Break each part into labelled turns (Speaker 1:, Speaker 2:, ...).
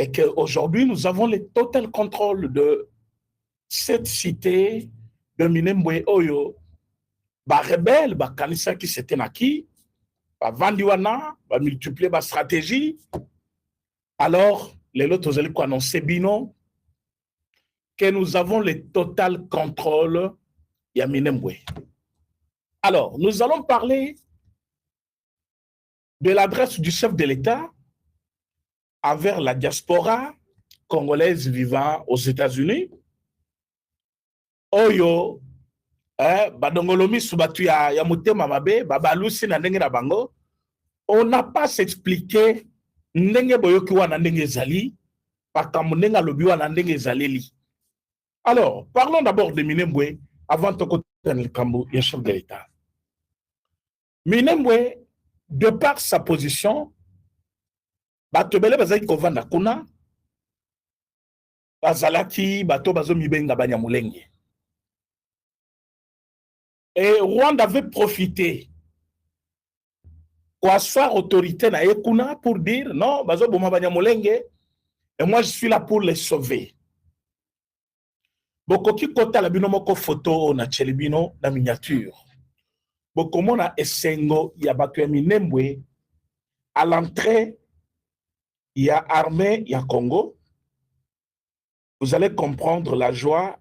Speaker 1: et qu'aujourd'hui, nous avons le total contrôle de cette cité de Minembwe Oyo, rebelle, kanisa qui s'était naki, Vandiwana, multiplier la stratégie. Alors, les autres ont annoncé Bino que nous avons le total contrôle de Minembwe. Alors, nous allons parler de l'adresse du chef de l'État envers la diaspora congolaise vivant aux États-Unis. Oyo, badongolomi subatu ya mutema mabe, babalusi na ndenge na bango. On n'a pas s'expliqué ndenge boyoki wana ndenge ezali, pakamu ndenge alobi wana ndenge ezaleli. Alors, parlons d'abord de Minembwe avant de continuer le chef de l'État. Minembwe, de par sa position, batobele bazali kovanda kuna, bazalaki bato bazo mibenga banyamulenge. Et Rwanda avait profité pour asseoir autorité na Ekuna pour dire non, bazo boma banyamulenge, et moi je suis là pour les sauver. Bokoki kota la bino moko photo na chelibino na miniature. Bokomona esengo ya bato ya Minembwe à l'entrée il y a armée, il y a Congo. Vous allez comprendre la joie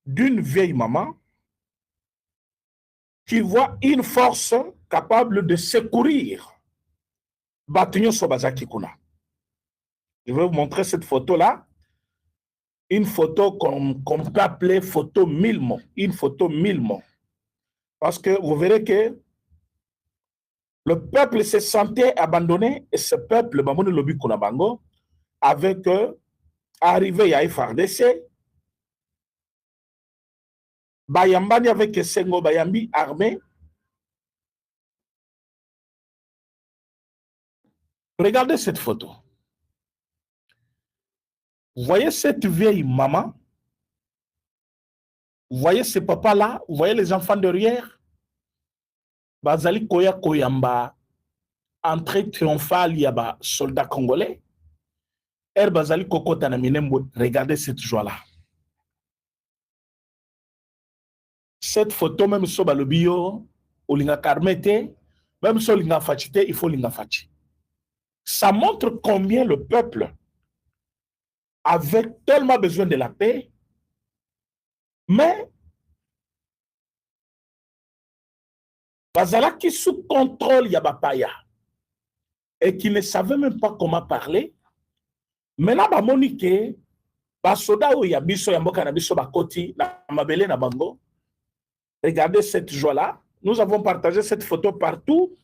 Speaker 1: d'une vieille maman qui voit une force capable de secourir Batunyo Sobazaki Kuna. Je vais vous montrer cette photo-là. Une photo qu'on peut appeler photo mille mots. Une photo mille mots. Parce que vous verrez que le peuple se sentait abandonné et ce peuple, Mamoni Lobi Kunabango, avec arrivé à FRDC, Bayambani avec Sengo Bayambi armé. Regardez cette photo. Vous voyez cette vieille maman? Vous voyez ce papa-là? Vous voyez les enfants derrière? Bazali Koya Koyamba, entrée triomphale, il y a soldats congolais. Bazali Kokota na Minembwe. Regardez cette joie-là. Cette photo, même sur le bio, ou l'inga karmete, même sur l'inga fachite, il faut l'inga fachi. Ça montre combien le peuple avait tellement besoin de la paix, mais Bazala qui sous contrôle Yabapaya et qui ne savait même pas comment parler. Maintenant, ba Monique, ba soda ou yabiso yamboka na biso bakoti na mabele na bango. Regardez cette joie-là. Nous avons partagé cette photo partout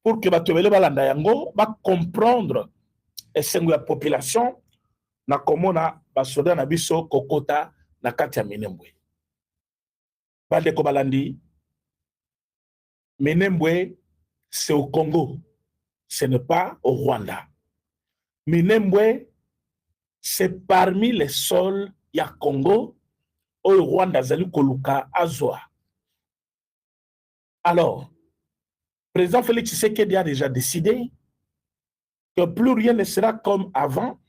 Speaker 1: pour que batobele balanda yango ba comprendre et sengu la population na komona ba soda na biso kokota na kati ya Minembwe. Bande ko balandi. Minembwe, c'est au Congo. Ce n'est pas au Rwanda. Minembwe, c'est parmi les sols ya Congo au Rwanda zali koluka azwa. Alors, le président Félix Tshisekedi a déjà décidé que plus rien ne sera comme avant.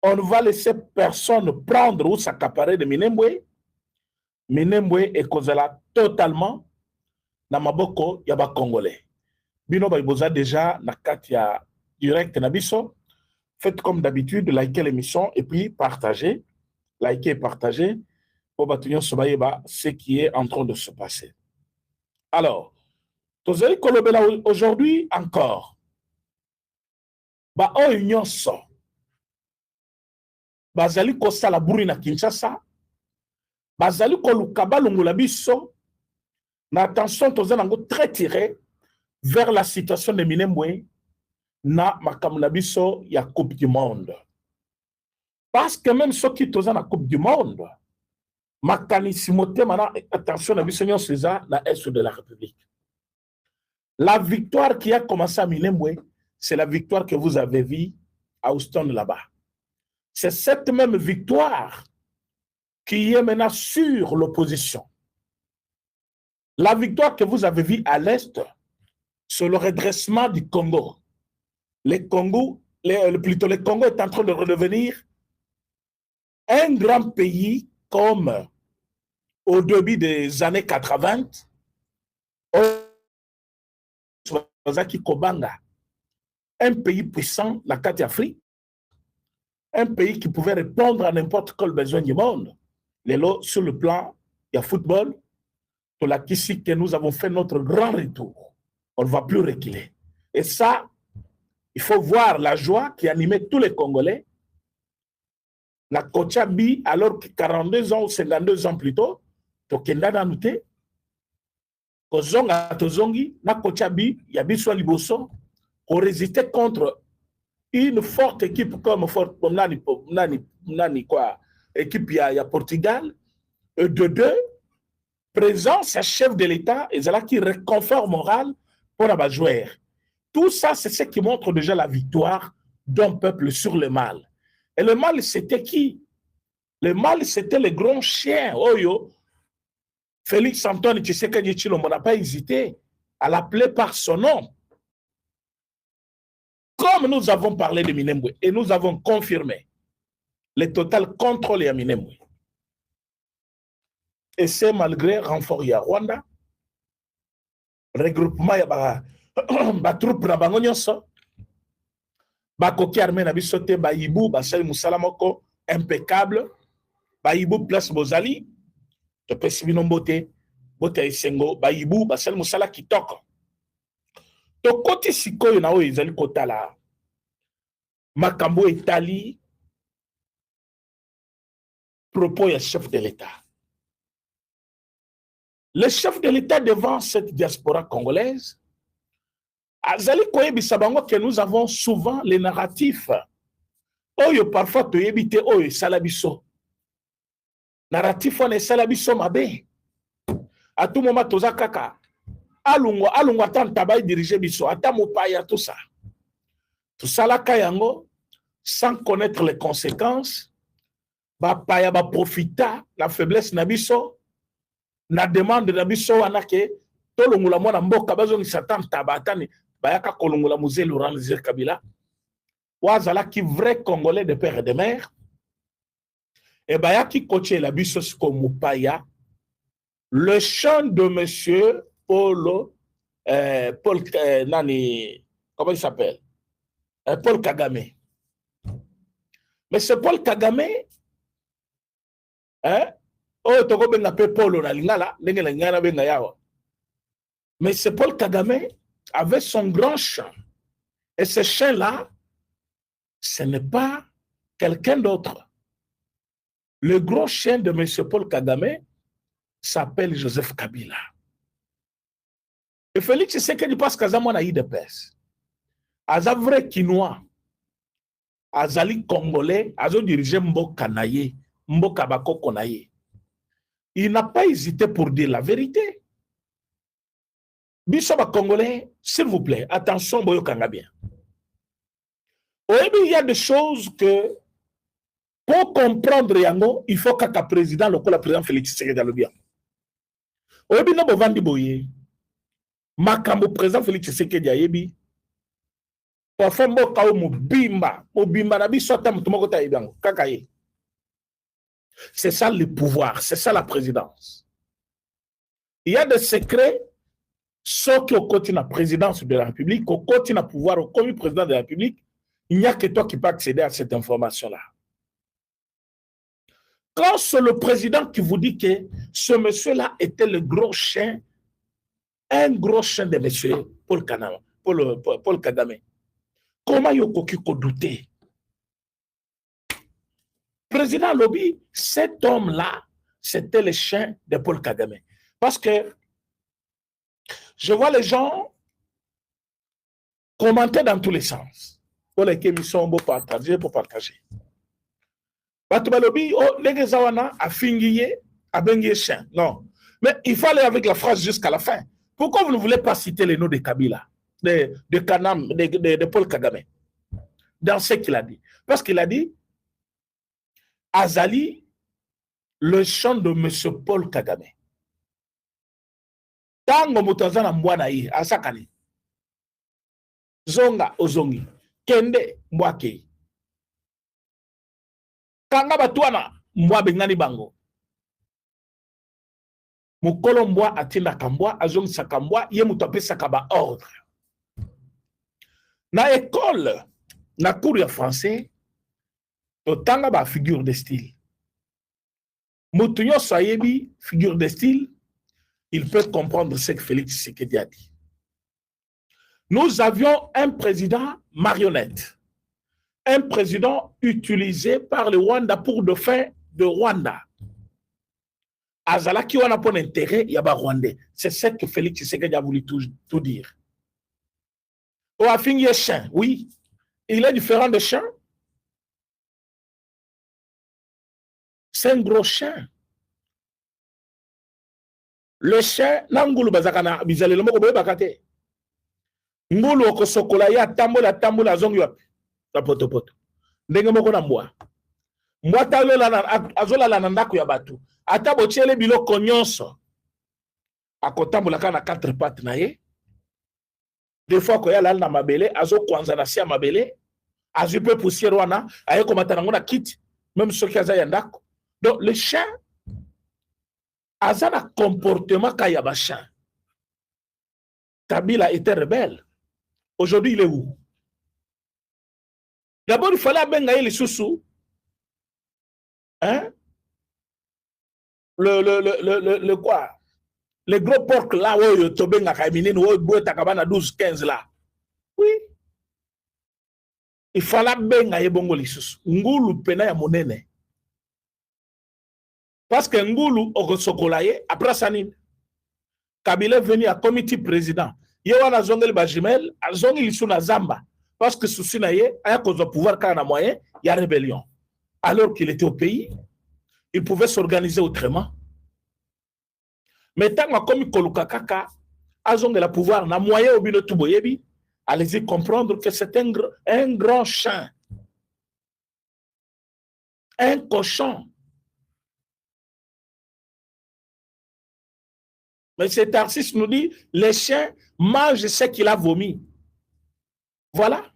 Speaker 1: On ne va laisser personne prendre ou s'accaparer de Minembwe. Minembwe est causala totalement na maboko ya ba Congolais. Bino Baiboza déjà na katia direct na biso. Faites comme d'habitude, likez l'émission et puis partagez. Likez et partagez pour bâtir ce qui est en train de se passer. Alors, aujourd'hui encore, ba o nyonso bazali kosala buri na Kinshasa, bazali koluka balongola biso na attention tozanango très tiré vers la situation de Minembwe na makambo na biso ya Coupe du Monde. Parce que même ceux qui sont dans la Coupe du Monde, makanisi motema na attention na biso nyonso eza na est de la République. La victoire qui a commencé à Minembwe, c'est la victoire que vous avez vue à Houston là-bas. C'est cette même victoire qui est maintenant sur l'opposition. La victoire que vous avez vue à l'Est, c'est le redressement du Congo. plutôt le Congo est en train de redevenir un grand pays comme au début des années 80, un pays puissant, la carte Afrique, un pays qui pouvait répondre à n'importe quel besoin du monde. Sur le plan du football, ici que nous avons fait notre grand retour. On ne va plus reculer. Et ça, il faut voir la joie qui animait tous les Congolais. La Kochabi, alors que 42 ans ou 52 ans plus tôt, Tokenda Nanute, Kozonga Tozongi, na Kochabi, Yabiswa Liboso, on résistait contre une forte équipe comme équipe ya Portugal, de deux, présence à chef de l'État, et c'est là qui réconfort moral pour les joueurs. Tout ça, c'est ce qui montre déjà la victoire d'un peuple sur le mal. Et le mal, c'était qui? Le mal, c'était le grand chien. Oyo, Félix Antoine Tshisekedi Tshilombo n'a pas hésité à l'appeler par son nom. Comme nous avons parlé de Minembwe et nous avons confirmé le total contrôle à Minembwe. Et c'est malgré renfort à Rwanda, regroupement ya ba troupe na bango nyonso, ba koki armée na biso te ba yibu ba sali musala moko impeccable, ba yibu place bozali, to pesi bino mbote, bote esengo ba yibu ba sali musala kitoko. To koti sikoyo na oyo ezali kotala makambo etali propos ya chef de l'État. Le chef de l'État devant cette diaspora congolaise, azali koyebisa bango que nous avons souvent les narratifs. Oyo parfois toyebi te oyo salabiso. Narratif on salabiso mabe. À tout moment toza kaka. Alungwa tanta bay diriger biso, ata mopaya tout ça. Tout ça la kayango sans connaître les conséquences, ba paya ba profita la faiblesse na biso. Na demande na biso wana ke tolongula mwana mboka bazongi satan tabatani bayaka kolongula musée Laurent Désiré Kabila wazala ki vrai congolais de père et de mère et bayaki coaché la biso comme mupaya le chant de monsieur Paul nani comment il s'appelle Paul Kagame. Mais ce Paul Kagame oh, toko benga pe Polo na lingala, ndenge na ngana benga yawa. Mais ce Paul Kagame avait son grand chant. Et ce chant-là, ce n'est pas quelqu'un d'autre. Le gros chien de M. Paul Kagame s'appelle Joseph Kabila. Et Félix Tshisekedi passe kazamo na IDPS. Aza vrai Kinois. Azali Congolais, azo dirige mboka na ye, mboka bakoko na ye. Il n'a pas hésité pour dire la vérité. Bissaba Congolais, s'il vous plaît, attention, Boyo Kangabien. Il y a des choses que, pour comprendre Yango, il faut qu'un président, le président Félix Tshisekedi le bien. Oyebi no bovandi boye. Makambo président Félix Tshisekedi ayebi. Parfois mboka o mobimba na biso ata mutu moko ta yebango kakaye. C'est ça le pouvoir, c'est ça la présidence. Il y a des secrets, ceux qui ont continué la présidence de la République, qui ont continué à pouvoir, au commis président de la République, il n'y a que toi qui peux accéder à cette information-là. Quand c'est le président qui vous dit que ce monsieur-là était le gros chien, un gros chien de monsieur Paul Kagame, comment il y a douter? Président Lobby, cet homme-là, c'était le chien de Paul Kagame. Parce que je vois les gens commenter dans tous les sens. Pour les émissions, pour partager. Batouba Lobby, oh, les gens a fini à bengier chien. Non. Mais il faut aller avec la phrase jusqu'à la fin. Pourquoi vous ne voulez pas citer les noms de Kabila, de Paul Kagame, dans ce qu'il a dit? Parce qu'il a dit Azali, le chant de M. Paul Kagame. Tango mutazana mbwana hii, asakani. Zonga ozongi. kende mbwa ke kanga batuana mbwa bengani bango mukolo mbwa atindaka mbwa azongisaka mbwa ye mutu apesaka ba ordre na école na cours ya français totanga ba figure de style mutu nyonso ayebi figure de style il peut comprendre ce que Félix Tshisekedi a dit. Nous avions un président marionnette, un président utilisé par le Rwanda pour de fin de Rwanda. Azalaki wana pour intérêt yaba rwandais. C'est ce que Félix Tshisekedi a voulu tout dire. Oafing chien, oui, il est différent de chien. C'est un gros chien. Le chien, nangulu bazakana bizale le moko boye bakate. Ngulu okosokola ya tambola zongi wapi. Ta poto. Ndenge moko na mbwa. Mbwa azola la ndako ya batu. Ata botiele biloko nyonso. Akotambola kana 4 pattes na ye. Des fois ko ya la na mabele, azo kwanza na sia mabele, azupe poussière wana, aye komata nango na kiti, même soki aza ya ndako. Donc le chien Azana comportement kaya bachan. Kabila était rebelle. Aujourd'hui, il est où? D'abord, il fallait abengaye les sous-sous. Hein? Le quoi? Les gros porcs là, où il tobenga kamine, où il boit takabana 12-15 là. Oui. Il fallait abengaye bongo les sous-sous. Ngulu pena ya monene. Parce que Ngulu Okosokolaye, après Sanine, Kabila est venu à comité président. Yewana Zongel Bajimel, Zongel Isuna Zamba. Parce que sous Sinaye, à cause du pouvoir qu'il y a moyen, il y a rébellion. Alors qu'il était au pays, il pouvait s'organiser autrement. Mais tant que comme Kolukakaka, Azongel a pouvoir, na moyen au bino Tuboyebi, allez-y comprendre que c'est un grand chien. Un cochon. Mais cet artiste nous dit, les chiens mangent ce qu'il a vomi. Voilà.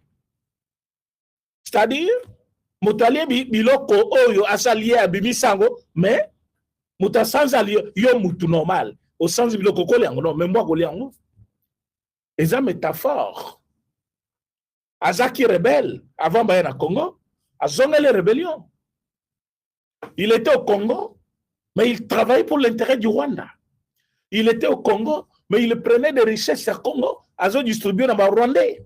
Speaker 1: C'est-à-dire, Moutalie biloko oyo asalié abimi sango, mais Mouta sans allié yo moutou normal. Au sens de biloko koliango, non, mais moi koliango. Et ça métaphore. Azaki rebelle, avant Bayana Congo, Azonga les rébellions. Il était au Congo, mais il travaillait pour l'intérêt du Rwanda. Il était au Congo, mais il prenait des richesses au Congo, à se distribuer dans le Rwandais.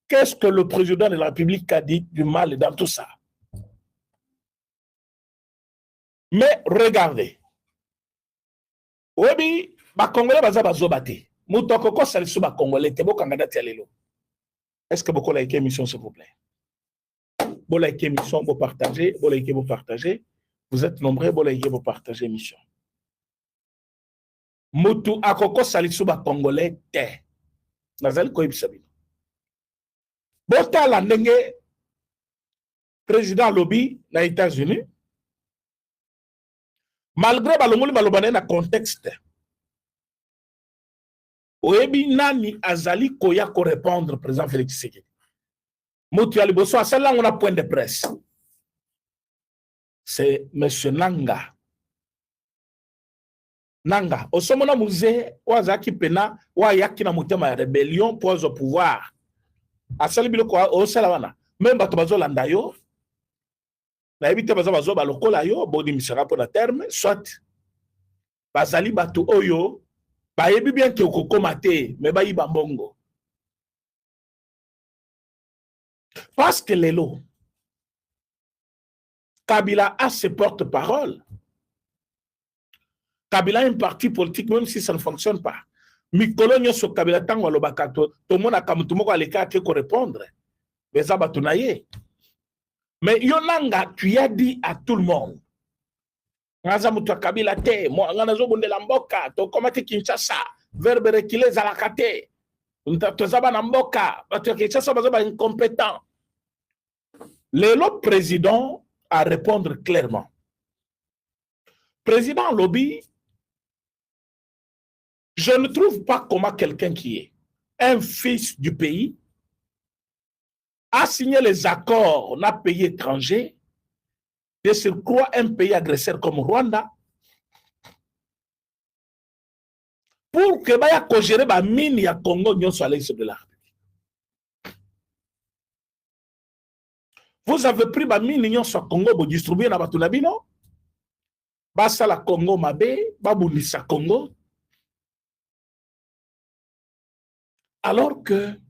Speaker 1: Qu'est-ce que le président de la République a dit du mal dans tout ça? Mais regardez. Oui, les Congolais sont battus. Moutokoko salisu ba Congolais, te bo kangada tialelo. Est-ce que beaucoup like émission, s'il vous plaît? Vous like émission, vous partagez, vous like, vous partagez. Vous êtes nombreux, vous like, vous partagez émission. Mutu akoko salisu ba Congolais te. Nazali ko ibisabino. Bota la ndenge président lobby na États-Unis. Malgré balongoli balobane na contexte. Oyebi nani azali koya ko répondre président Félix Tshisekedi. Mutu ya liboso asala ngona point de presse. C'est monsieur Nanga. Nanga, osomona muze wazaki pena wa yaki na mutema ya rébellion pour au pouvoir. Asali biloko osala wana. Même bato bazolanda yo. Na ebite bazo balokola yo, bodi misera pour na terme, soit bazali bato oyo ba yebi bien ke okokoma te, mais ba yiba mbongo. Parce que lelo Kabila a ses porte-parole. Kabila a un parti politique, même si ça ne fonctionne pas. Mikolo nyoso Kabila tango alobakato, tout le monde a comme tout le monde a les cartes pour répondre. Mais ça batunaye. Mais Yonanga, tu as dit à tout le monde. Ngaza mutu Kabila te, mo ngana bonde la mboka, to komate Kinshasa, verbe rekile zalakate. To zaba na mboka, bato Kinshasa bazo ba incompétent. Le président à répondre clairement. Président Lobby, je ne trouve pas comment quelqu'un qui est un fils du pays a signé les accords na pays étranger, de surcroît un pays agresseur comme Rwanda, pour que baya ko gérer ba mine ya Congo nyonso à l'est de la République. Vous avez pris ba mine nyonso à Congo bo distribuer na batu na bino. Basa la Congo mabe, babunisa Congo. Alors que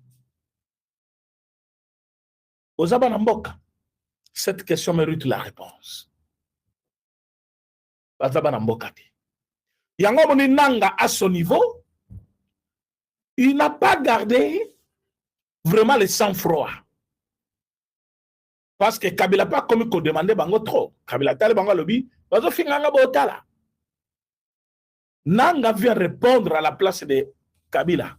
Speaker 1: aux Abanamboka, cette question mérite la réponse. Bazabanamboka. Yango moni nanga à son niveau, il n'a pas gardé vraiment le sang-froid. Parce que Kabila pas comme qu'on demandait bango trop. Kabila tale bango lobby, bazo finganga botala. Nanga vient répondre à la place de Kabila.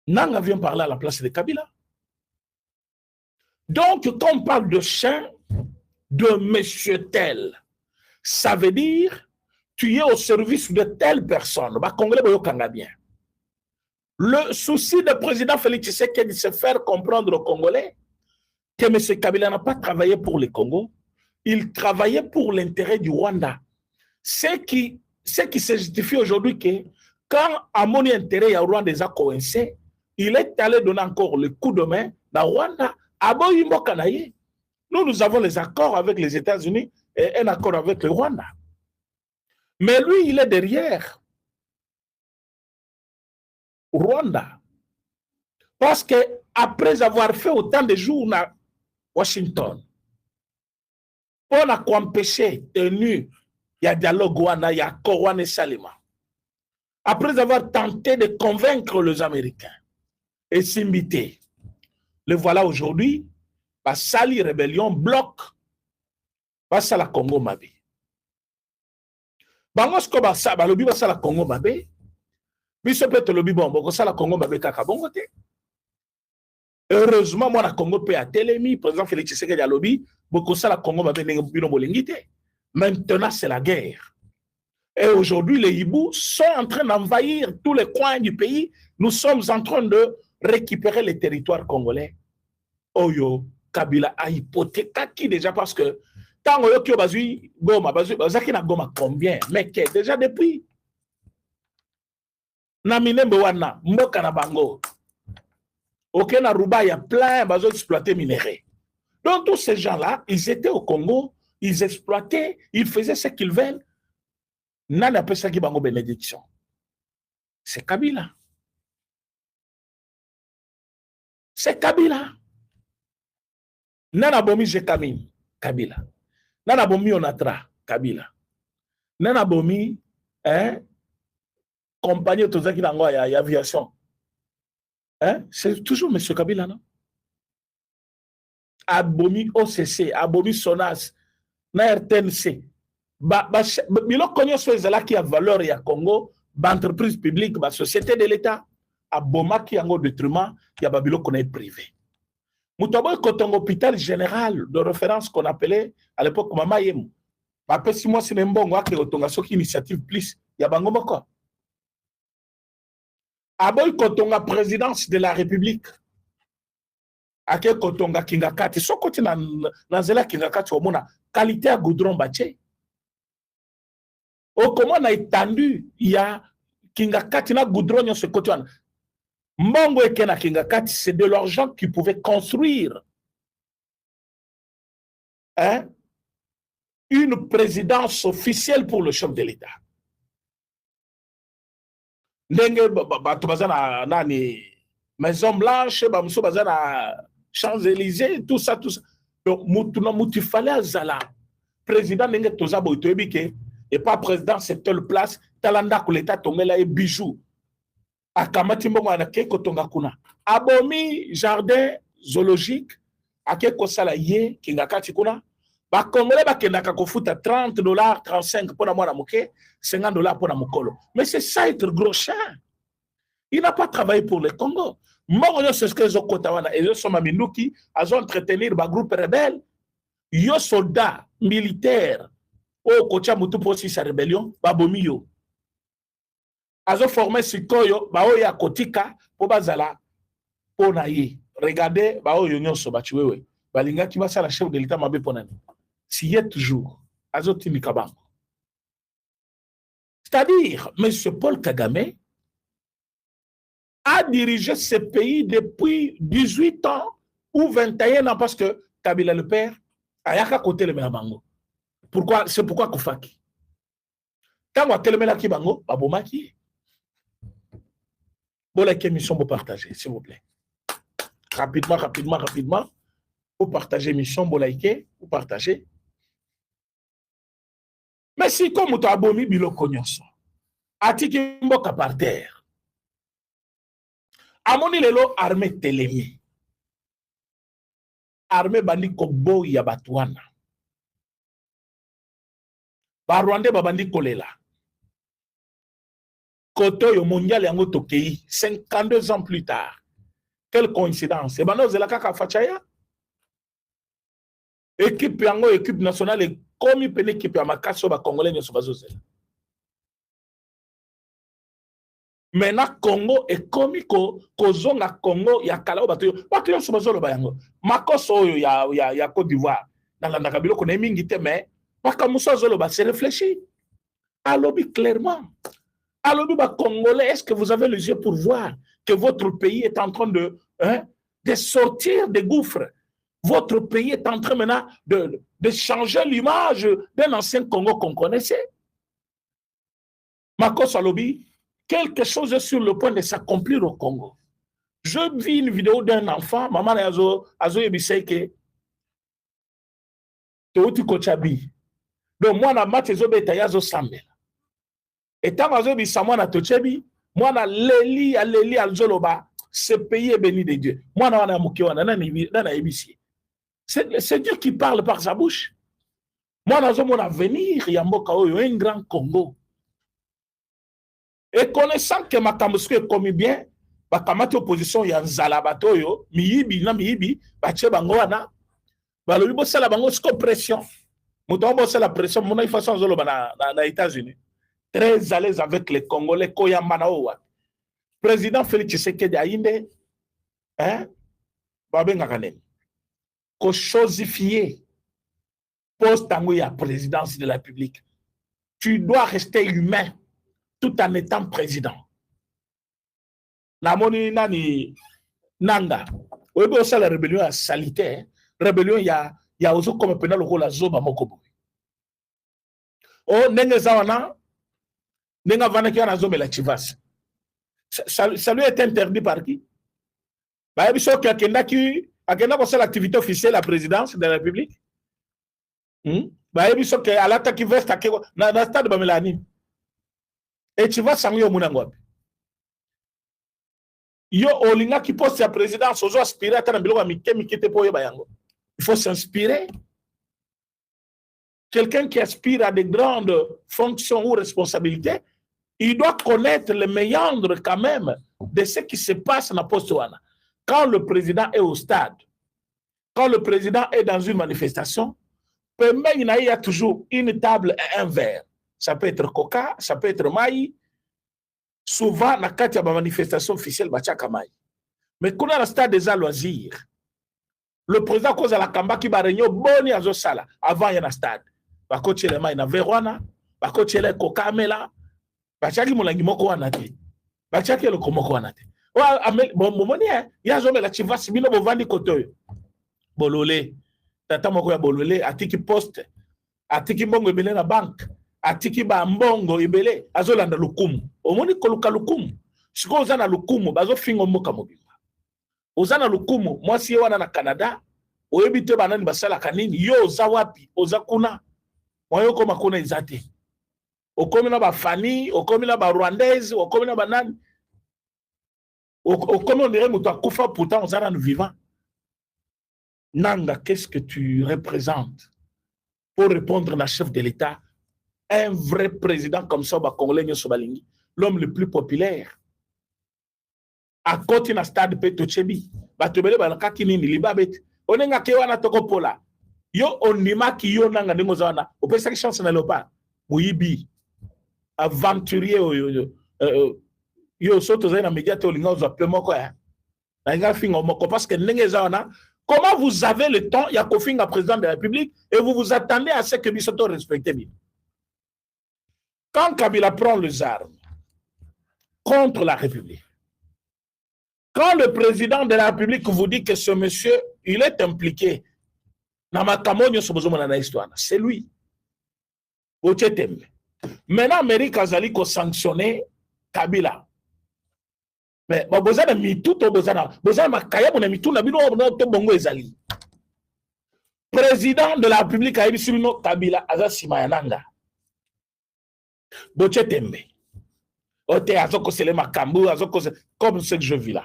Speaker 1: Nanga vient parler à la place de Kabila. Donc, quand on parle de chien, de monsieur tel, ça veut dire tu es au service de telle personne. Bah, Congolais, bien. Le souci du président Félix Tshisekedi, c'est faire comprendre aux Congolais que M. Kabila n'a pas travaillé pour le Congo, il travaillait pour l'intérêt du Rwanda. Ce qui se justifie aujourd'hui que quand à mon intérêt, il y a Rwanda des coincé, il est allé donner encore le coup de main dans Rwanda. Nous avons les accords avec les États-Unis et un accord avec le Rwanda. Mais lui, il est derrière Rwanda. Parce que après avoir fait autant de jours à Washington, pour empêcher tenue, il y a dialogue, il y a accord, Salima. Après avoir tenté de convaincre les Américains et s'imiter, le voilà aujourd'hui, la Sali rébellion bloque face à la Congo Mabé. Bangosko basa balobi basa la Congo Mabé. Biso peut lobi bon ça la Congo Mabé kaka bongote. Heureusement moi la Congo peut à Télémi, président Félix Tshisekedi a lobby, beaucoup ça la Congo Mabé n'engobino bolingité. Maintenant c'est la guerre. Et aujourd'hui les Hibou sont en train d'envahir tous les coins du pays. Nous sommes en train de récupérer les territoires congolais. Oyo Kabila a hypothéqué qui déjà parce que tant que bazui goma bazaki na goma combien mais que déjà depuis na minembe wana mboka na bango OK na Ruba il y a plein bazo exploiter minerais. Donc tous ces gens-là, ils étaient au Congo, ils exploitaient, ils faisaient ce qu'ils veulent. Nana appelle ça qui bango bénédiction. C'est Kabila. C'est Kabila. Nana bomi Jekami, Kabila. Nana bomi Onatra, Kabila. Nana bomi, compagnie Tozaki Nango ya aviation. C'est toujours M. Kabila, non? Abomi OCC, Abomi Sonas, na RTNC. Bilo konyo soezala qui a valeur ya Congo, entreprise publique, société de l'État, aboma qui en détriment, ya babilo connaît privé. Moutobo est un hôpital général de référence qu'on appelait à l'époque Mama Yemu. Après 6 mois, c'est un bon qui est initiative plus. Il y a bango moko. Aboy Kotonga présidence de la République. Ake Kotonga Kingakati. So côté na zela Kingakati au mona qualité à goudron bâché. Au comment on a étendu il y a Kingakati na goudron sur ce côté. Mbongo et Kena Kingakati, c'est de l'argent qui pouvait construire une présidence officielle pour le chef de l'État. Ndenge bazana nani Maison Blanche, bamso bazana Champs-Élysées, tout ça. Donc mutu fallait azala président ndenge tozabo itoebike et pas président c'est telle place talanda ko l'État tongela et bijou. Akamati mbongo anake kotonga kuna. Abomi jardin zoologique ake kosala ye Kingakati kuna. Ba Congolais ba kendaka kofuta $30, 35 pour mwana moke, $50 pour mokolo. Mais c'est ça être gros cher. Il n'a pas travaillé pour le Congo. Mbongo c'est ce que zo kotawana et zo soma minuki azo entretenir ba groupe rebelle. Yo soldat militaire au kocha mutu posi sa rébellion ba bomi yo. Azo formé sikoyo ba oya kotika po bazala po na ye regardez, bah, oh, nyonso, bah, tu vois, balinga qui va ça la chef de l'État m'a ponani. S'il y a toujours, azoti mikabango. C'est-à-dire, M. Paul Kagame a dirigé ce pays depuis 18 ans ou 21 ans parce que Kabila le père a yaka côté le Menabango. Pourquoi? C'est pourquoi Koufaki. Quand on a tellement qui bango, babomaki. Bon, la émission vous partagez, s'il vous plaît. Rapidement. Vous partagez l'émission, vous likez, vous partagez. Mais si comme vous avez abomi biloko nyonso, atiki mboka par terre. Amoni lelo armée telemi. Armée bandi kobo ya batwana. Ba Rwanda babandi kolela. Koto yo mondial yango tokei 52 ans plus tard. Quelle coïncidence. Et ben nous zelaka ka fachaya. Équipe yango équipe nationale comme une équipe ya makaso ba congolais nyoso bazozela. Maintenant Congo est comme kozonga Congo ya kala bato nyoso bazolo ba yango. Makoso oyo ya Côte d'Ivoire. Dans la Nakabilo ko na mingi te mais makamuso zolo ba se réfléchir. Alobi clairement. Alobi ba congolais, est-ce que vous avez les yeux pour voir que votre pays est en train de sortir des gouffres? Votre pays est en train maintenant de changer l'image d'un ancien Congo qu'on connaissait. Makos Alobi, quelque chose est sur le point de s'accomplir au Congo. Je vis une vidéo d'un enfant, maman Azo Yebiseke, Teuti Kochabi. Donc, moi, na match ezobeta yazo sambela. Et tant que je moi na tochebi, moi na leli alzoloba, ce pays est béni de Dieu. Moi na mukiwana na ebisi. C'est Dieu qui parle par sa bouche. Moi na mon avenir yamboka oyo un grand Congo. Et connaissant que ma kamusko est commis bien, ba kamati opposition ya nzalabato yo, miyibi, ba che bango wana, ba lobi bo sala bango siko pression. Muto bo sala pression, mona façon zoloba na États-Unis. Très à l'aise avec les Congolais, Koyambanaoua. Président Félix Tshisekedi Aïnde, Babengakanen, ko chosifier poste à présidence de la République. Tu dois rester humain tout en étant président. Namoni nani nanga. Oyo ça la rébellion a salité, rébellion ya ozo comme pénal ko la zoba mokobo. Oh nenge zawana Nenga vanaki na zomela chivas. Ça lui est interdit par qui? Bah, il faut qu'il pour l'activité officielle de la présidence de la République. Bah, il faut qu'il à l'attaque veste dans le stade de Bamelani. Et tu vas s'en yo munangwa. Yo olinga qui poste la présidence, ozo aspirer à tan biloko mikete po yo bayango. Il faut s'inspirer. Quelqu'un qui aspire à des grandes fonctions ou responsabilités, il doit connaître les méandres quand même de ce qui se passe dans la poste-wana. Quand le président est au stade, quand le président est dans une manifestation, il y a toujours une table et un verre. Ça peut être coca, ça peut être maï. Souvent, dans la manifestation officielle, mais quand on a le stade des loisirs, le président cause à la kamba qui va réunir boni à Zosala avant il y a un stade. Va coacher les mains dans Verwana, va coacher les coca amela. Bachaki molangi moko wana te. Bachaki le komoko wana te. Wa bon momoni ya zome la chivasi bino bovandi kotoyo. Bolole. Tata moko ya bolole atiki poste. Atiki mbongo ebele na bank. Atiki ba mbongo ebele azolanda lukumu. Omoni koluka lukumu. Siko ozana lukumu bazo fingo mboka mobimba. Ozana lukumu mwasi ye wana na Canada. Oyebi te banani basala kanini yo oza wapi oza kuna. Moyo koma kuna izate. Okomi na ba famille, okomi na ba rwandaise, okomi na ba nani. Okomi on dirait mutu akufa pourtant on zana vivant. Nanga, qu'est-ce que tu représentes pour répondre à la chef de l'État? Un vrai président comme ça, Congolais nyoso balingi, l'homme le plus populaire. À côté na stade Petochebi, batobele balaka kinini libabet. Onenga ke wana toko pola. Yo onima ki yo nanga ndingo zana. Opesa ki chance na leopard. Muyibi. Aventurier yo soto zai na médiate olinga ozo appelé moko ya Parce que comment vous avez le temps, il y a Kofinga président de la République, et vous vous attendez à ce que Bisoto respecte bien. Quand Kabila prend les armes contre la République, quand le président de la République vous dit que ce monsieur, il est impliqué dans ma camogne sur besoin de l'histoire, c'est lui. Maintenant, Amérique a sanctionné Kabila. Mais vous avez mis tout au besoin. Vous avez mis tout au ezali. Président de la République a dit Kabila Azasima Yananga. Bochetembe. Ote azoko sele makambu, azoko comme ce que je vis là.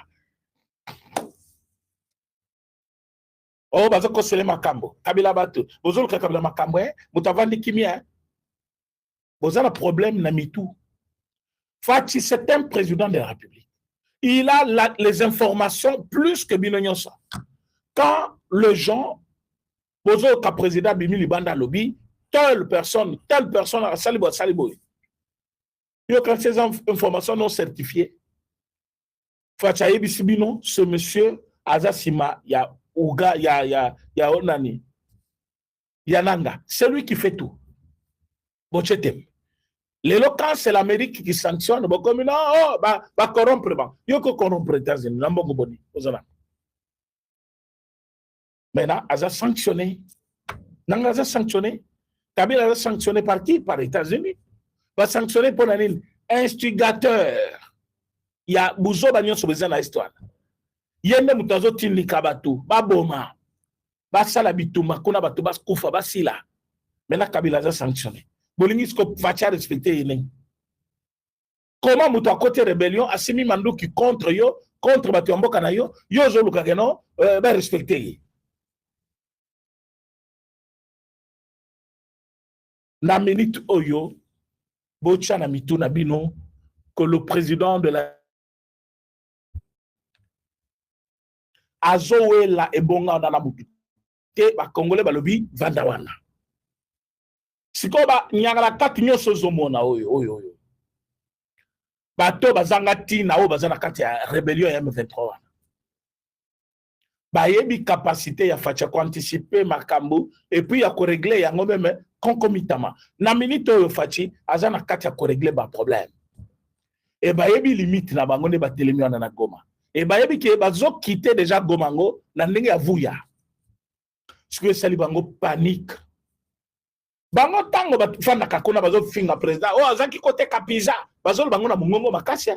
Speaker 1: Oh, bazoko sele makambu. Kabila batu. Bozolo Kabila makambu, mutavandi kimia. Vous avez un problème na mitou. Fachi, c'est un président de la République. Il a les informations plus que Binonyonsa. Quand les gens, Bozo ka président Bimi Libanda Lobby, telle personne a salibo. Quand ces informations non certifiées, Fachaye Bisibino, ce monsieur Azasima, ya Uga, ya Onani, Yananga, c'est lui qui fait tout. Bochetem. L'éloquence, c'est l'Amérique qui sanctionne. Comme non, oh, bah corrompre. Yoko corrompre les États-Unis. Maintenant, elle a sanctionné. Elle a sanctionné. Kabila a sanctionné par qui? Par les États-Unis. Va sanctionner pour un instigateur. Il y a Bouzo Bagnon sur besoin de l'histoire. Il y a des moutazo Tini Kabatu, Baboma, Basalabitou, Kuna Batu, Baskoufa, Basila. Maintenant, Kabila a sanctionné. Bolingisco va respecter. Comment moutou côté rébellion, Assimi Mandou qui contre yo, contre Batuambo Kanayo, yo zo Lukageno, va respecter. La minute oyo, Bocha na mitou na bino, que le président de la Azowe la ebonga na la moutou. Te ba Congolais balobi Vandawana. Sikoba nyangala kati nyoso zomona oyo. Bato bazanga tina o bazana kati ya rébellion ya M23. Ba yebi capacité ya facha ko anticiper makambo et puis ya ko régler yango même concomitamment. Na minute oyo fachi azana kati ya ko régler ba problème. Et ba yebi limite na bango ne ba telemi na Goma. Et ba yebi ke bazo quitter déjà Gomango na ndenge ya vuya. Ce que sali bango panique. Bango tango bafanda kakona bazo finga président oh azaki côté kapiza bazo bango na mungongo makasi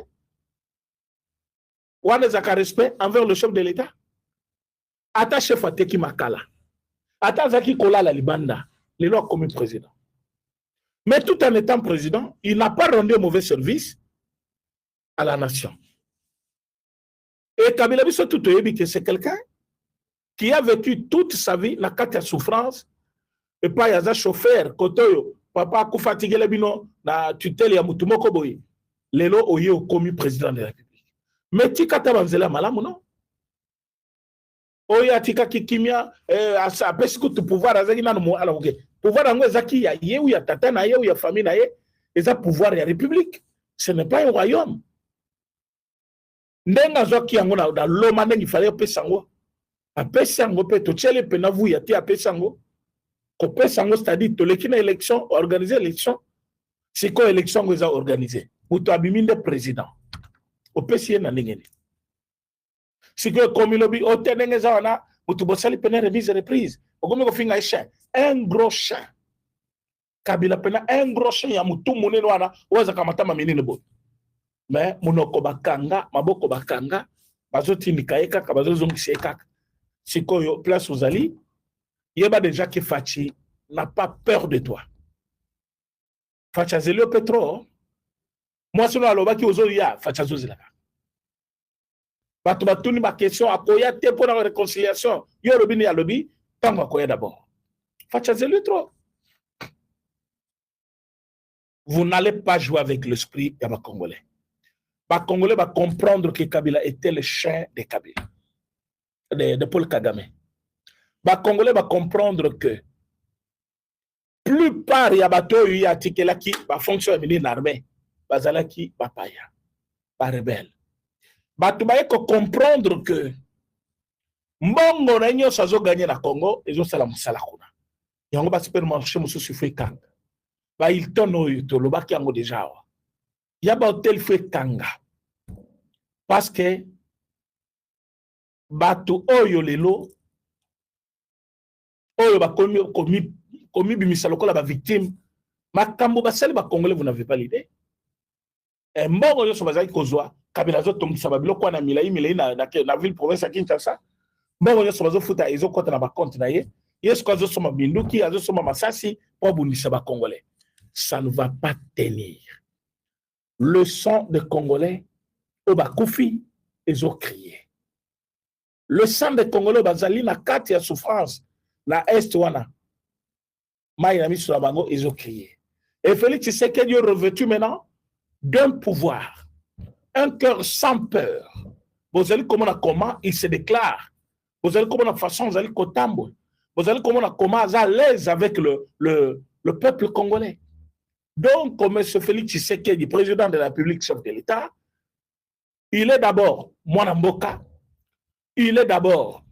Speaker 1: wana zaka respect envers le chef de l'état ata chef ateki makala ata zaki kolala libanda lelo comme président mais tout en étant président il n'a pas rendu un mauvais service à la nation et Kabila biso tout oyebi que c'est quelqu'un qui a vécu toute sa vie na kati ya souffrance. Et pas yaza chauffeur kotoyo papa ku fatigué le bino na tutelle ya mutumoko boy lelo oye o commis président de la République mais tika tabanzela malamu non oya tika kikimia asa pesiko tu pouvoir azaki nanu mo ala oké pouvoir ngo ezaki ya ye ou ya tata na ye ou ya famille na ye eza pouvoir ya République ce n'est pas un royaume ndenga zoki yango na loma ndengi fallait pesango apesango pe to chele pe na vu ya ti apesango c'est-à-dire que l'élection élection organiser l'élection c'est quoi élection que vous avez organisé vous avez le président au PCN na ningeni c'est que comme il obi au tenenge zawana vous bossali pena remise reprise au comme ko finga chien un gros chien Kabila pena un gros chien ya mutu munene wana waza kamata maminene bo mais munoko bakanga maboko bakanga bazotindika eka kabazo zongisi eka sikoyo place uzali Yeba déjà que Fachi n'a pas peur de toi. Fachi a zélé au pétrole. Moi, si on a l'obaki aux oya, Fachi a zélé là. Batoubatuni ma question à koya te pour la réconciliation. Yo robini à lobby, tant à koya d'abord. Fachi a zélé trop. Vous n'allez pas jouer avec l'esprit de ma Congolais. Ma Congolais va comprendre que Kabila était le chien de Kabila, de Paul Kagame. Les Congolais va comprendre que plupart ya bato yu atikela ki ba fonction féminine armée bazala ki ba paya ba rebelle bato baye ko comprendre que mbongo na nyonso azoganye na Congo ezosala mosala kuna yango basupermarché mosusu fo ekanga bahilton oyo tolobaki yango deja awa ya bahotel fo ekanga parce que bato oyo lelo oyo bakomi bimisa lokola bavictime makambo basali bakongole vous n'avez pas l'idée mbongo nyonso bazali kozwa kabila azotongisa babiloko wana milai na ville province ya Kinshasa mbongo nyonso bazofuta ezokota na bakonte na ye yesu azosoma binduki azosoma masasi po abundisa bakongolais. Ça ne va pas tenir. Le sang des Congolais au bakufi ezocrier. Le sang des Congolais bazali na kati ya souffrance na est wana mai na miso na bango ezocrier. Et Félix Tshisekedi est revêtu maintenant d'un pouvoir, un cœur sans peur. Vous allez comment il se déclare. Vous allez comment la façon vous allez kotambo. Vous allez comment à l'aise avec le peuple congolais. Donc, comme M. Félix Tshisekedi, président de la République, chef de l'État, il est d'abord Mwanamboka, il est d'abord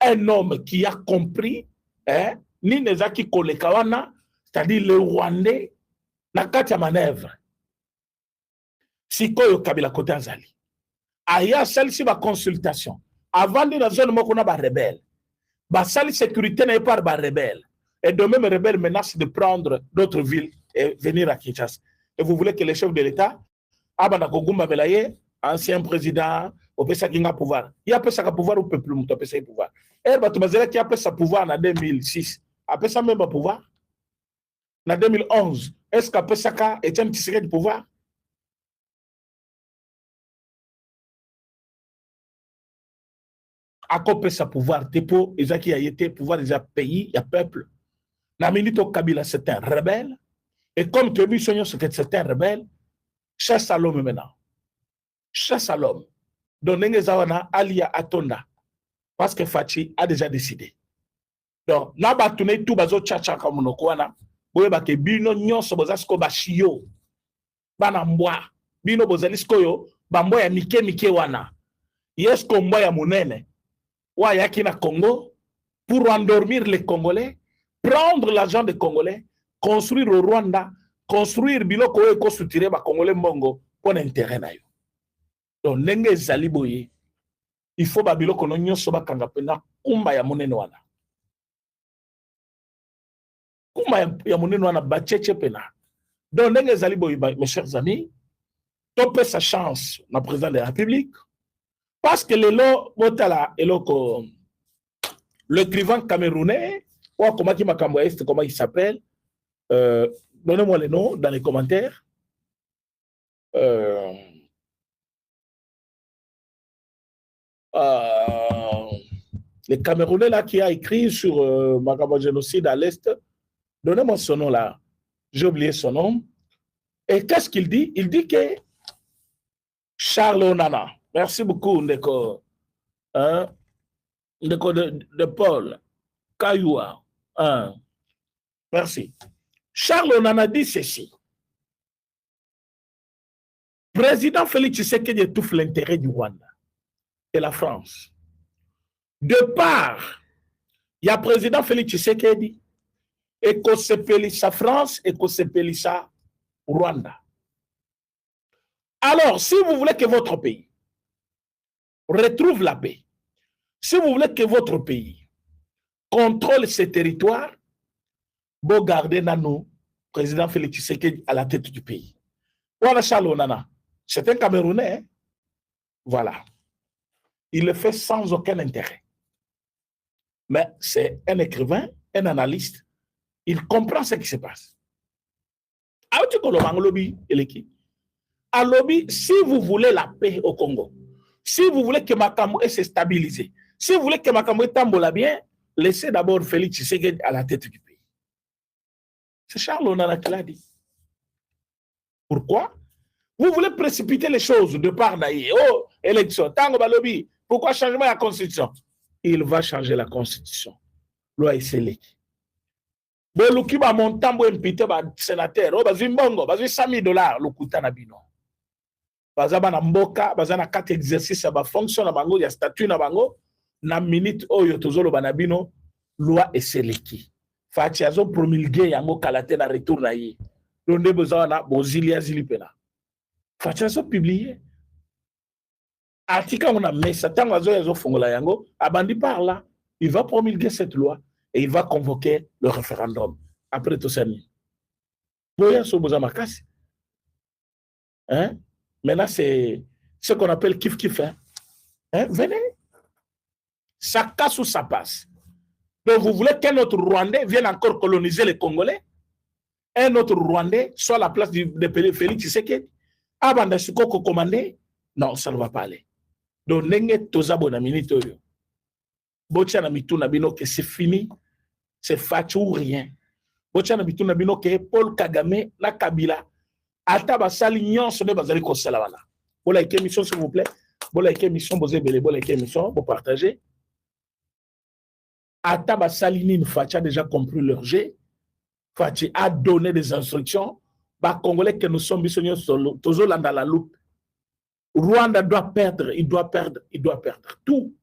Speaker 1: un homme qui a compris, ni Nezaki Kolekawana, c'est-à-dire le Rwandais, na kati ya manœuvre. Sikoyo Kabila Kote Azali. Aya celle-ci ba consultation. Avant de la zone mokona ba rebelle. Ba sali sécurité n'est pas ba rebelle. Et de même rebelle menace de prendre d'autres villes et venir à Kinshasa. Et vous voulez que le chef de l'État, Abana Kogumba Belaye, ancien président, au PSA qui a pouvoir. Il a PSA pouvoir au peuple, au PSA pouvoir. Et Batumazela qui a PSA pouvoir en 2006, a PSA même pas pouvoir. En 2011, est-ce qu'à PSA est un petit secret de pouvoir? À quoi PSA pouvoir? Dépôt, et qui a été pouvoir des pays, il y a peuple. La minute au Kabila, c'est un rebelle. Et comme tu as vu, c'est un rebelle, chasse à l'homme maintenant. Chasse à l'homme. Donc, Nengezawana, Alia Atonda. Parce que Fachi a déjà décidé. Donc, là, batune tout bazo tchacha comme nous, quoi, boye bake bino nyonso bozasko bashiyo. Bana mbwa. Bino bozalisko yo, bambo ya mike wana. Yesko mbwa ya munene. Wa yaki na Congo, pour endormir les Congolais, prendre l'argent des Congolais, construire au Rwanda, construire biloko oyo ekosutire ba Congolais mbongo pour intérêt na yo. Donc ndenge ezali boye, il faut ba biloko no nyonso bakanga pena kumba ya monene wana. Kumba ya monene wana bacheche pena. Donc ndenge ezali boye mes chers amis, topé sa chance na président de la République parce que lelo botala eloko l'écrivain camerounais comment il s'appelle? Donnez-moi le nom dans les commentaires. Le Camerounais là qui a écrit sur Makamba génocide à l'Est, donnez-moi son nom là. J'ai oublié son nom. Et qu'est-ce qu'il dit? Il dit que Charles Onana. Merci beaucoup, Ndeko. Ndeko de Paul. Kayoua. Merci. Charles Onana dit ceci. Président Félix Tshisekedi étouffe l'intérêt du Rwanda et la France. De part, il y a président Félix Tshisekedi et qu'on s'appelle France et qu'on s'appelle Rwanda. Alors, si vous voulez que votre pays retrouve la paix, si vous voulez que votre pays contrôle ses territoires, vous gardez Nano, président Félix Tshisekedi à la tête du pays. Voilà Charles Onana. C'est un Camerounais. Hein? Voilà. Il le fait sans aucun intérêt. Mais c'est un écrivain, un analyste. Il comprend ce qui se passe. Alors, si vous voulez la paix au Congo, si vous voulez que Makambo se stabilise, si vous voulez que Makambo tambola bien, laissez d'abord Félix Tshisekedi à la tête du pays. C'est Charles Onana qui l'a dit. Pourquoi? Vous voulez précipiter les choses de part d'ailleurs. Oh, élection, tango balobi. Pourquoi changement de la Constitution? Il va changer la Constitution. Loi Seleki. Boluki ba montambo impité ba sénateur. Oh, bazwi mbongo, bazwi $100,000, lukuta na bino. baza bana mboka baza na 4 exercices ba fonction na bango ya statut na bango na minute oyo tozoloba na bino loi eseleki fachi azo promulguer yango kala te na retour na ye donde besoin na bozilia zilipena fachi azo publier article on a mis tango azo fongola yango abandi par là il va promulguer cette loi et il va convoquer le référendum après tout ça boya so boza makasi hein. Maintenant, c'est ce qu'on appelle kiff-kiff. Hein? Venez. Ça casse ou ça passe. Donc, vous voulez qu'un autre Rwandais vienne encore coloniser les Congolais? Un autre Rwandais soit à la place de Félix Tshisekedi? Avant Sukoko commandé? Non, ça ne va pas aller. Donc, nenge tozabo na minute oyo. Botia na mitu na bino que c'est fini, c'est fatu ou rien. Botia na mitu na bino que Paul Kagame na Kabila ata basali nyonso ne bazali kosala wana. Bola ike émission s'il vous plaît. Bola ike émission boze belé bola ike émission pour partager. Ata basali nini Fachi a déjà compris leur jeu. Fachi a donné des instructions. Ba Congolais que nous sommes bisognos solo tozo landa la loupe. Rwanda doit perdre, il doit perdre tout.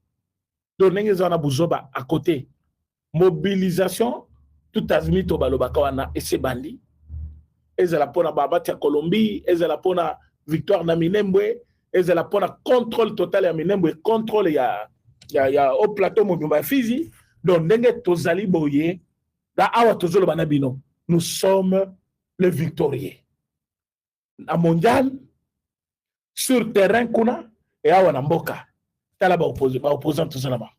Speaker 1: Donner zona buzoba à côté. Mobilisation tout azimito balobaka wana et c'est bandi. Ezala pona babati ya Colombie, ezala pona victoire na Minembwe, ezala pona contrôle total ya Minembwe, contrôle ya au plateau mobimba Fizi. Donc ndenge tozali boye da awa tozolo bana bino. Nous sommes les victorieux. Na mondial sur terrain kuna et awa na mboka. Tala ba opposant tozala ba.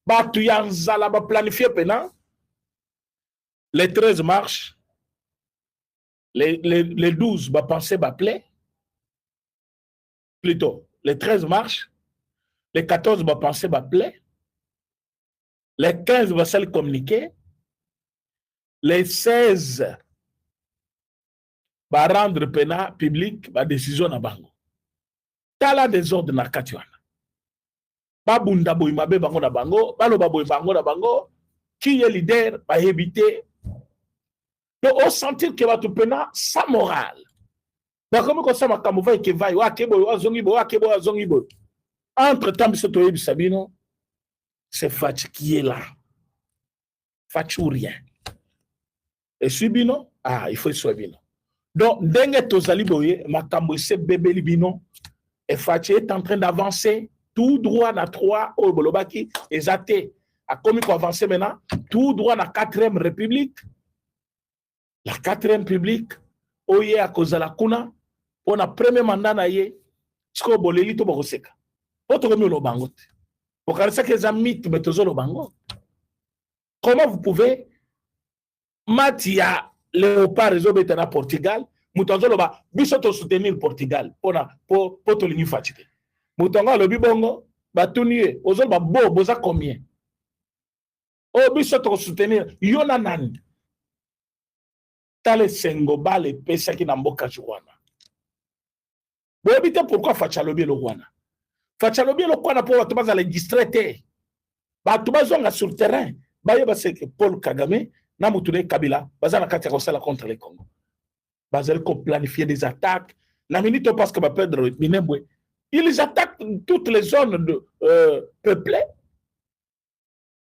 Speaker 1: Ba tu ya nzala ba planifier pena les 13 mars. Les 12 va penser m'appeler, plutôt, les 13 marches, les 14 va penser m'appeler, les 15 va se communiquer, les 16 va rendre pena public ma décision na bango. Tala désordre na katiwana. Ba bunda boy mabe bango na bango, ba lo ba boy bango na bango, qui est leader va éviter. Donc, on sentit que va tout pena sa morale. Donc, comme ça, ma camoufle et que va, entre temps, Sabino, c'est Fachi qui est là. Fachi ou rien. Et Subino, il faut soit bino. Donc, dengue tozali boye, ma camoufle bébé libino, et Fachi est en train d'avancer tout droit na 3 au Bolobaki, et Zate a commis qu'on avance maintenant, tout droit na 4e République. La 4e République, oye a cause la kuna, on a premier mandat na ye, sko boleli to bokoseka. Oto komi lo bango. Okarisa que za mythe metozo lo bango. Comment vous pouvez Matia Léopard rezobeta na Portugal, mutonzo lo ba biso to soutenir Portugal pour to lingi fatite. Mutonga lo bibongo ba tunie, ozo ba bo boza combien? O biso to soutenir yona nani. Tale sengoba le pesa ki na mboka Rwanda. Vous habitez pourquoi Fachalobi le Rwanda? Fachalobi le Rwanda pour watu baza le distraité. Batu bazonga sur le terrain. Baye base que Paul Kagame na mutune Kabila baza na kati ya kosala contre le Congo. Baza ko planifier des attaques. Na minute parce que ba perdre Minembwe. Ils attaquent toutes les zones de peuplées.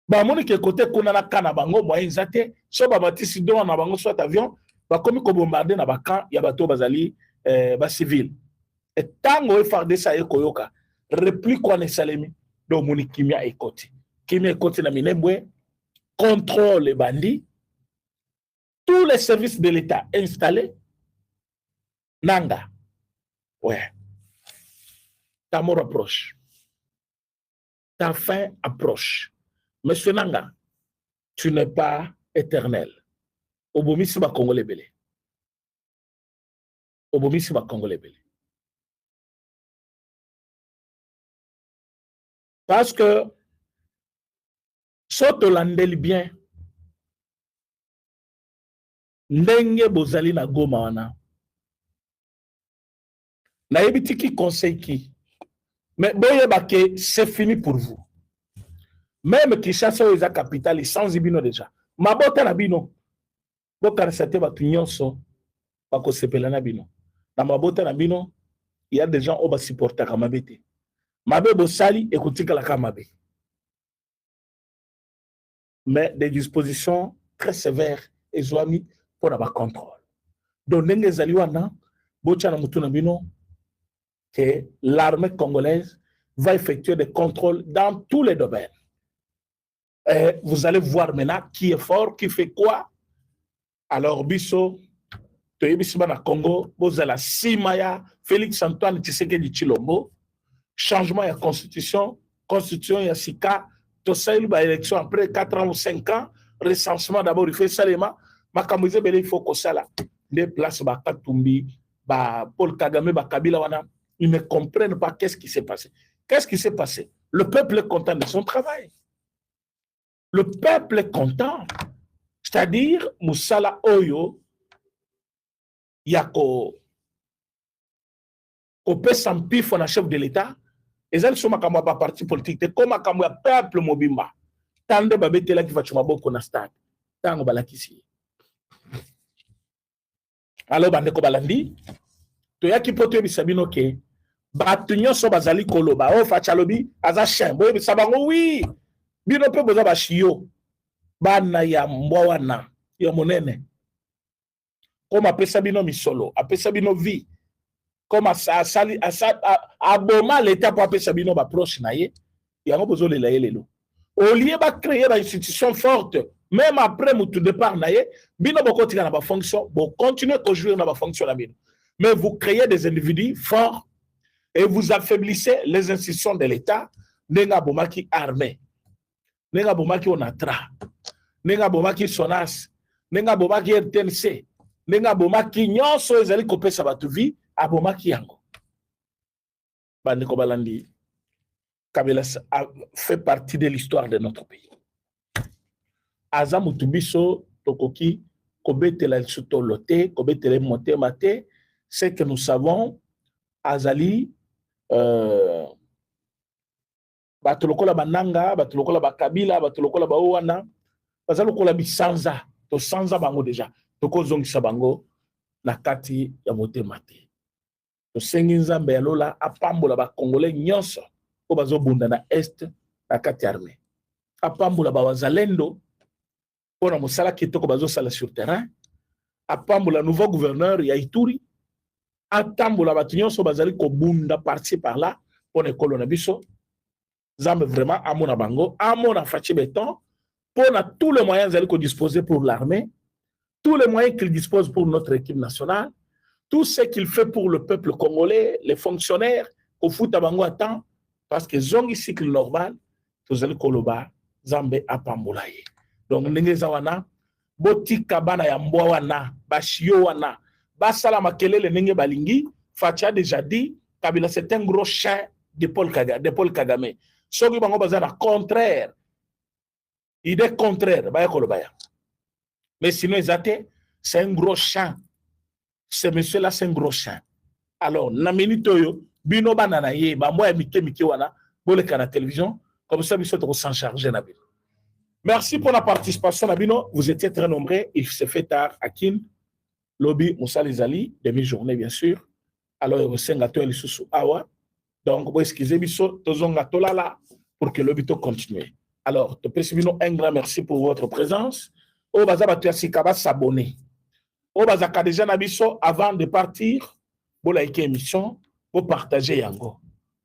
Speaker 1: Ba moni ke côté kuna na kana bango moyen zate so ba batisi do na bango soit avion ba komi ko bombarder na ba camp ya bato bazali ba civil et tango e farde sa e koyoka réplique on esalemi do moni kimia ekoti na Minembwe contrôle les bandits tous les services de l'État installés nanga ouais ta mort approche ta fin approche. Monsieur Nanga, tu n'es pas éternel. Obomisi ba Congolais belé. Obomisi ba Congolais belé. Parce que soto landeli bien. Ndenge bozali na Goma wana. Na yebiti ki conseil ki. Mais boye bake c'est fini pour vous. Même Kinshasa est la capitale, sans ibino déjà. Ma bota na bino. Boka resate batu nyonso bako sepela na bino. Na mabota na bino il y a des gens qui vont supporter à Mabé. Mabé Bossali, écoutez que la Kamabé. Mais des dispositions très sévères et mis pour avoir contrôle. Donc, les Aliwana, Bochana Moutounabino, que l'armée congolaise va effectuer des contrôles dans tous les domaines. Et vous allez voir maintenant qui est fort, qui fait quoi. Alors, Bisso, Toyebisima Congo, Bozala Simaya, Félix Antoine Tshisekedi Tshilombo, changement de constitution, constitution ya Sika, Tosaïl ba élection après 4 ans ou 5 ans, recensement d'abord il fait Salema, Makamouze Bele il faut que ça là, des places ba Katumbi, ba Paul Kagame, ba Kabila wana, ils ne comprennent pas qu'est-ce qui s'est passé. Qu'est-ce qui s'est passé? Le peuple est content de son travail. Le peuple est content. C'est-à-dire, Moussala Oyo, Yako, Kopé Sampif, on a chef de l'État, et elles sont ma parti politique, comme un peuple mobimba. Tant de babete là qui va chuma beaucoup na stade. Tant bala kisi. Alors, bande ko balandi, to yaki poto bisabino ke, batunyo so bazali koloba, o fachalobi, aza chen, boye bisabango, oui, bino pe boza bashio, bana ya mwawana, ya monene. Comme apesa bino misolo, apesa bino vie, comme aboma l'état pour apesa bino ba proche na ye, yango bozo le laye lelo. Au lieu de créer une institution forte, même après mon départ na ye, bino boko tika na ba fonction, bo continuer à jouer na ba fonction na bino. Mais vous créez des individus forts et vous affaiblissez les institutions de l'État, nenga bomaki armée, nenga bomaki onatra, nenga bomaki sonas, nenga bomaki RTNC. Nenga bomaki nyonso ezali kopesa batu vi abomaki yango. Bandeko balandi, Kabila a fait partie de l'histoire de notre pays. Aza mutubiso tokoki kobetela suto lote, kobetela monte mate, c'est que nous savons azali batulokola bananga, batulokola bakabila, batulokola baowana, bazalokola bisanza, to sanza bango déjà. Toko zongisa bango na kati ya motema te. Tosengi nzambe ya lola apambola ba Congolais nyonso po bazobunda na est na kati armée. Apambola ba wazalendo pona mosala kitoko bazosala sur terrain. Apambola nouveau gouverneur ya Ituri. Atambola batu nyonso bazali kobunda parti par là pona ekolo na biso. Nzambe vraiment amona bango, amona fachi beton pona tous les moyens zali ko disposer pour l'armée. Tous les moyens qu'il dispose pour notre équipe nationale, tout ce qu'il fait pour le peuple congolais, les fonctionnaires, au foot à Bango à temps, parce que zongi cycle normal, tous les koloba, Zambé a pambolaye. Donc, n'engezawana, boti kabana ya mbowana, bashiowana, basala makelele nenge balingi, Fatia déjà dit, Kabila c'est un gros chien de Paul Kagame. Sogi bango bazana contraire, idée contraire, baya kolobaya. Mais sinon, c'est un gros champ. Ce monsieur-là, c'est un gros champ. Alors, na minitoyo, bino banana ye, ba moi mike wana, boleka na télévision, comme ça, biso to s'en charger na bino. Merci pour la participation na bino. Vous étiez très nombreux. Il s'est fait tard à Kin, Lobby Moussa Lizali, demi-journée, bien sûr. Alors, Sengato et Susu Awa. Donc, vous excusez biso, tozonga tolala, pour que Lobby to continue. Alors, te bino un grand merci pour votre présence. O bazaba tuasikaba s'abonner. O bazaka déjà nabiso avant de partir, pour liker émission, pour partager yango.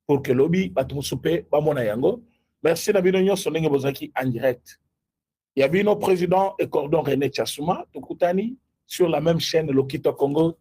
Speaker 1: Pour que lobby batumusupe bamona yango. Merci nabino nyonso ndenge bozaki en direct. Yabino président et cordon René Tchasouma, Tukutani, sur la même chaîne Lokito Congo.